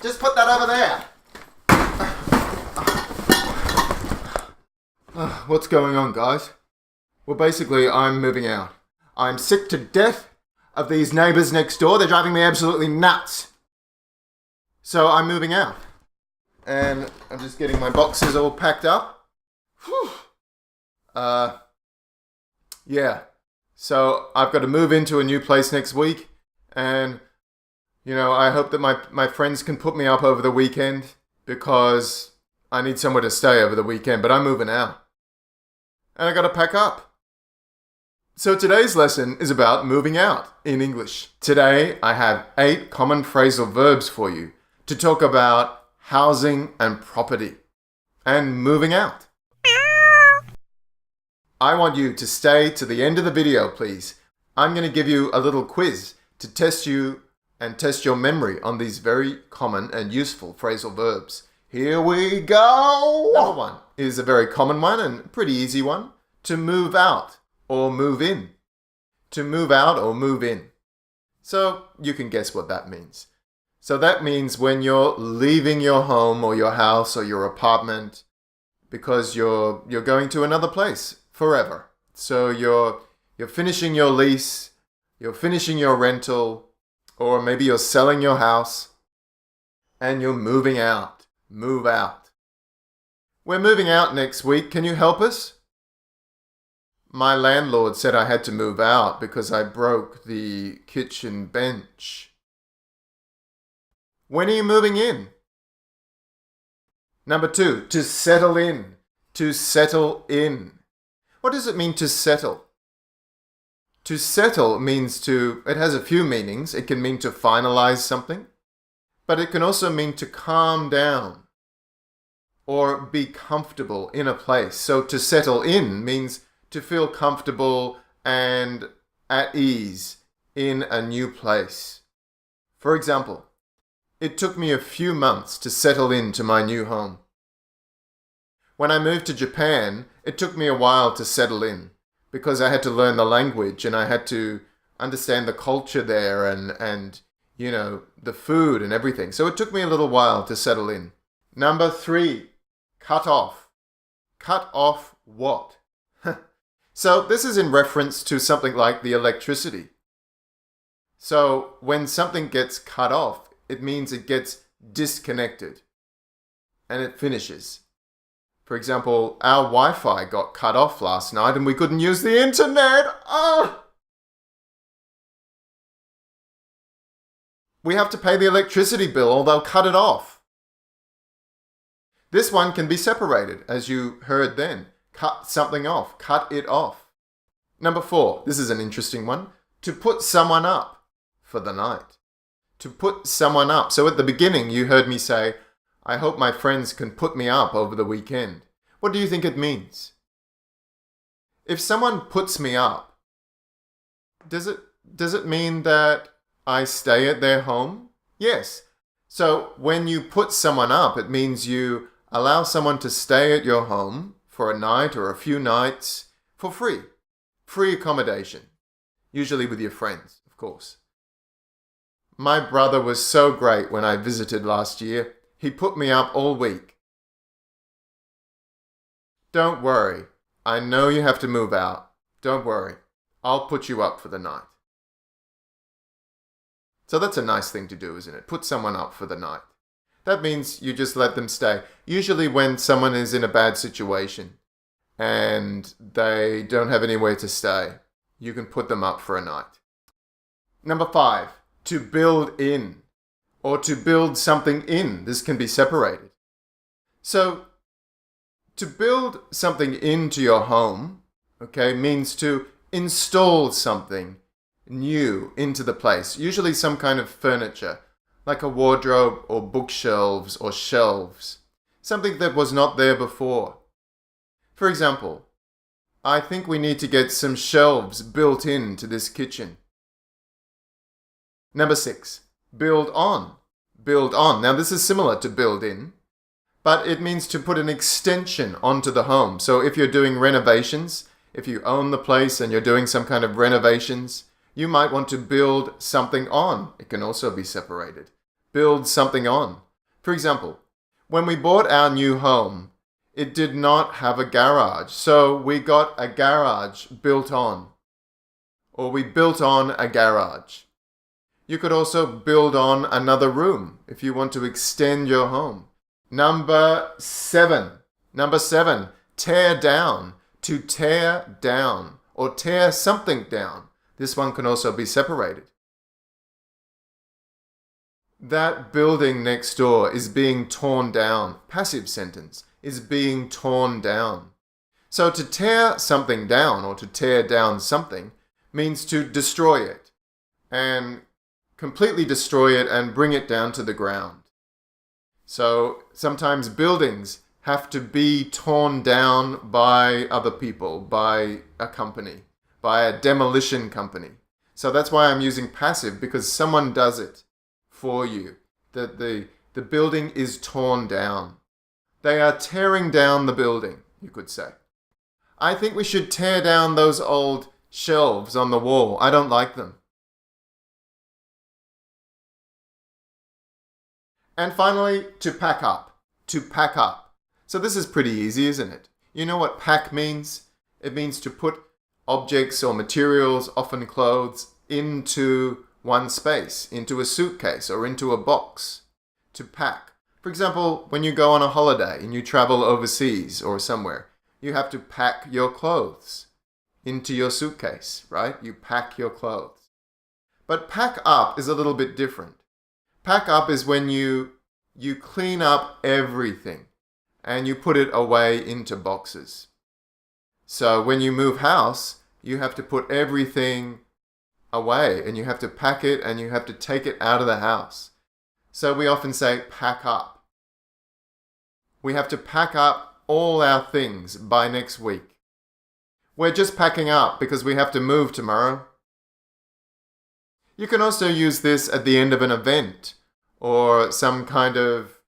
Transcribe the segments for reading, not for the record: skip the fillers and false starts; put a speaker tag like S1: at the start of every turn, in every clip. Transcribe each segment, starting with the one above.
S1: Just put that over there. What's going on, guys? Well, basically, I'm moving out. I'm sick to death of these neighbours next door. They're driving me absolutely nuts. So I'm moving out. And I'm just getting my boxes all packed up. Whew. Yeah. So I've got to move into a new place next week. And, I hope that my friends can put me up over the weekend because I need somewhere to stay over the weekend. But I'm moving out. And I got to pack up. So today's lesson is about moving out in English. Today I have 8 common phrasal verbs for you to talk about housing and property and moving out. I want you to stay to the end of the video, please. I'm going to give you a little quiz to test you and test your memory on these very common and useful phrasal verbs. Here we go! Number 1 is a very common one and a pretty easy one. To move out or move in. To move out or move in. So you can guess what that means. So that means when you're leaving your home or your house or your apartment because you're going to another place forever. So you're finishing your lease, you're finishing your rental, or maybe you're selling your house and you're moving out. Move out. We're moving out next week. Can you help us? My landlord said I had to move out because I broke the kitchen bench. When are you moving in? Number 2, to settle in. To settle in. What does it mean to settle? To settle means it has a few meanings. It can mean to finalize something, but it can also mean to calm down or be comfortable in a place. So to settle in means to feel comfortable and at ease in a new place. For example, it took me a few months to settle into my new home. When I moved to Japan, it took me a while to settle in because I had to learn the language and I had to understand the culture there and the food and everything. So it took me a little while to settle in. Number 3, cut off. Cut off what? So this is in reference to something like the electricity. So when something gets cut off, it means it gets disconnected and it finishes. For example, our Wi-Fi got cut off last night and we couldn't use the internet. We have to pay the electricity bill or they'll cut it off. This one can be separated, as you heard then. Cut something off. Cut it off. Number 4. This is an interesting one. To put someone up for the night. To put someone up. So at the beginning, you heard me say, I hope my friends can put me up over the weekend. What do you think it means? If someone puts me up, does it mean that I stay at their home? Yes. So when you put someone up, it means you allow someone to stay at your home for a night or a few nights for free. Free accommodation. Usually with your friends, of course. My brother was so great when I visited last year. He put me up all week. Don't worry. I know you have to move out. Don't worry. I'll put you up for the night. So that's a nice thing to do, isn't it? Put someone up for the night. That means you just let them stay. Usually when someone is in a bad situation and they don't have anywhere to stay, you can put them up for a night. Number 5, to build in or to build something in. This can be separated. So to build something into your home, means to install something new into the place. Usually some kind of furniture, like a wardrobe or bookshelves or shelves. Something that was not there before. For example, I think we need to get some shelves built into this kitchen. Number 6, build on. Build on. Now this is similar to build in, but it means to put an extension onto the home. So if you're doing renovations, if you own the place and you're doing some kind of renovations, You might want to build something on. It can also be separated. Build something on. For example, when we bought our new home, it did not have a garage, so we got a garage built on. Or we built on a garage. You could also build on another room if you want to extend your home. Number 7. Tear down. To tear down or tear something down. This one can also be separated. That building next door is being torn down. Passive sentence. Is being torn down. So to tear something down or to tear down something means to destroy it and completely destroy it and bring it down to the ground. So sometimes buildings have to be torn down by other people, by a company, by a demolition company. So that's why I'm using passive, because someone does it for you. The building is torn down. They are tearing down the building, you could say. I think we should tear down those old shelves on the wall. I don't like them. And finally, to pack up. To pack up. So this is pretty easy, isn't it? You know what pack means? It means to put objects or materials, often clothes, into one space, into a suitcase or into a box. To pack. For example, when you go on a holiday and you travel overseas or somewhere, you have to pack your clothes into your suitcase, right? You pack your clothes. But pack up is a little bit different. Pack up is when you clean up everything and you put it away into boxes. So when you move house, you have to put everything away and you have to pack it and you have to take it out of the house. So we often say pack up. We have to pack up all our things by next week. We're just packing up because we have to move tomorrow. You can also use this at the end of an event or some kind of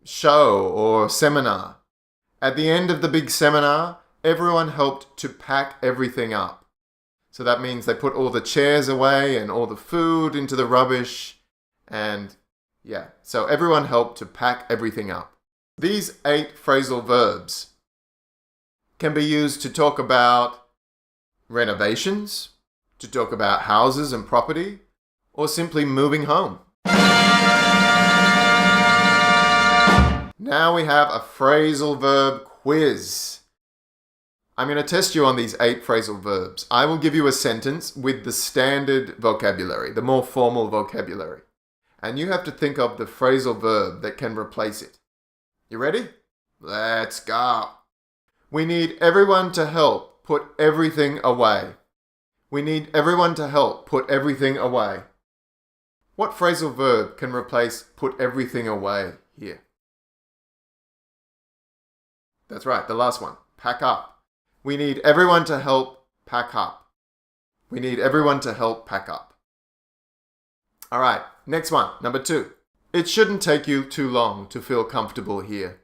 S1: show or seminar. At the end of the big seminar, everyone helped to pack everything up. So that means they put all the chairs away and all the food into the rubbish. And yeah, so everyone helped to pack everything up. These 8 phrasal verbs can be used to talk about renovations, to talk about houses and property, or simply moving home. Now we have a phrasal verb quiz. I'm going to test you on these 8 phrasal verbs. I will give you a sentence with the standard vocabulary, the more formal vocabulary. And you have to think of the phrasal verb that can replace it. You ready? Let's go. We need everyone to help put everything away. We need everyone to help put everything away. What phrasal verb can replace put everything away here? That's right, the last one. Pack up. We need everyone to help pack up. We need everyone to help pack up. All right, next one, number 2. It shouldn't take you too long to feel comfortable here.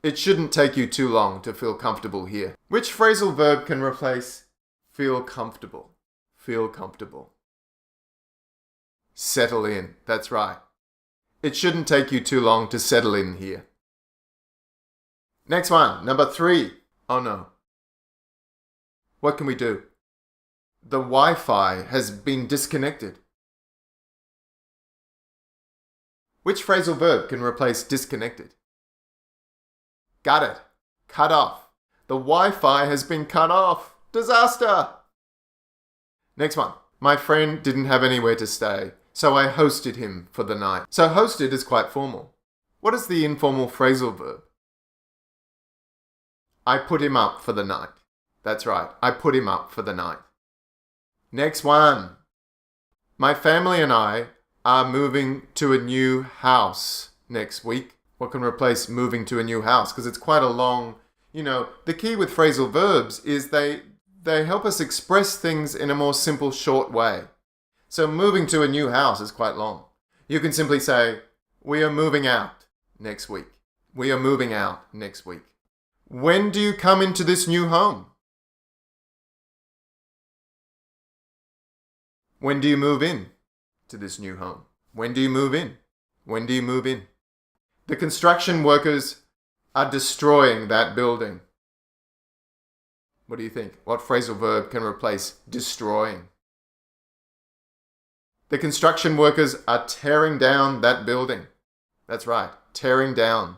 S1: It shouldn't take you too long to feel comfortable here. Which phrasal verb can replace feel comfortable? Feel comfortable. Settle in. That's right. It shouldn't take you too long to settle in here. Next one, number 3. Oh no. What can we do? The Wi-Fi has been disconnected. Which phrasal verb can replace disconnected? Got it. Cut off. The Wi-Fi has been cut off. Disaster! Next one. My friend didn't have anywhere to stay, so I hosted him for the night. So hosted is quite formal. What is the informal phrasal verb? I put him up for the night. That's right. I put him up for the night. Next one. My family and I are moving to a new house next week. What can replace moving to a new house? Because it's quite a long, the key with phrasal verbs is they help us express things in a more simple, short way. So moving to a new house is quite long. You can simply say, we are moving out next week. We are moving out next week. When do you come into this new home? When do you move in to this new home? When do you move in? When do you move in? The construction workers are destroying that building. What do you think? What phrasal verb can replace destroying? The construction workers are tearing down that building. That's right, tearing down.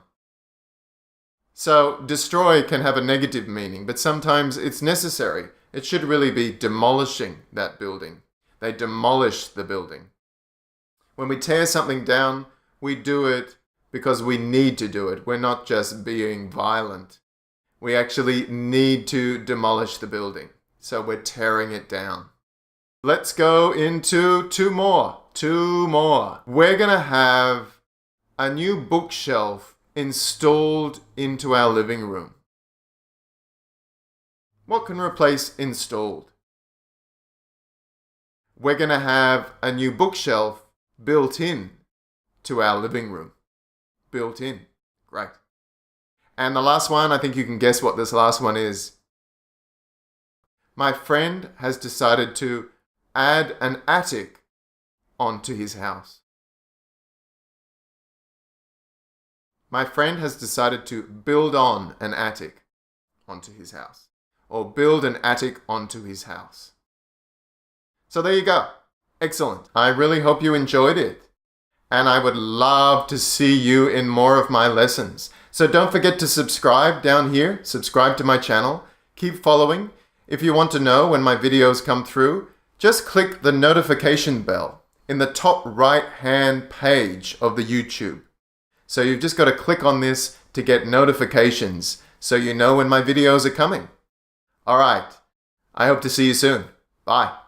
S1: So, destroy can have a negative meaning, but sometimes it's necessary. It should really be demolishing that building. They demolish the building. When we tear something down, we do it because we need to do it. We're not just being violent. We actually need to demolish the building. So we're tearing it down. Let's go into two more. We're going to have a new bookshelf installed into our living room. What can replace installed? We're going to have a new bookshelf built in to our living room. Built in. Great. And the last one, I think you can guess what this last one is. My friend has decided to add an attic onto his house. My friend has decided to build on an attic onto his house. Or build an attic onto his house. So there you go. Excellent. I really hope you enjoyed it. And I would love to see you in more of my lessons. So don't forget to subscribe down here. Subscribe to my channel. Keep following. If you want to know when my videos come through, just click the notification bell in the top right-hand page of the YouTube. So you've just got to click on this to get notifications so you know when my videos are coming. All right. I hope to see you soon. Bye.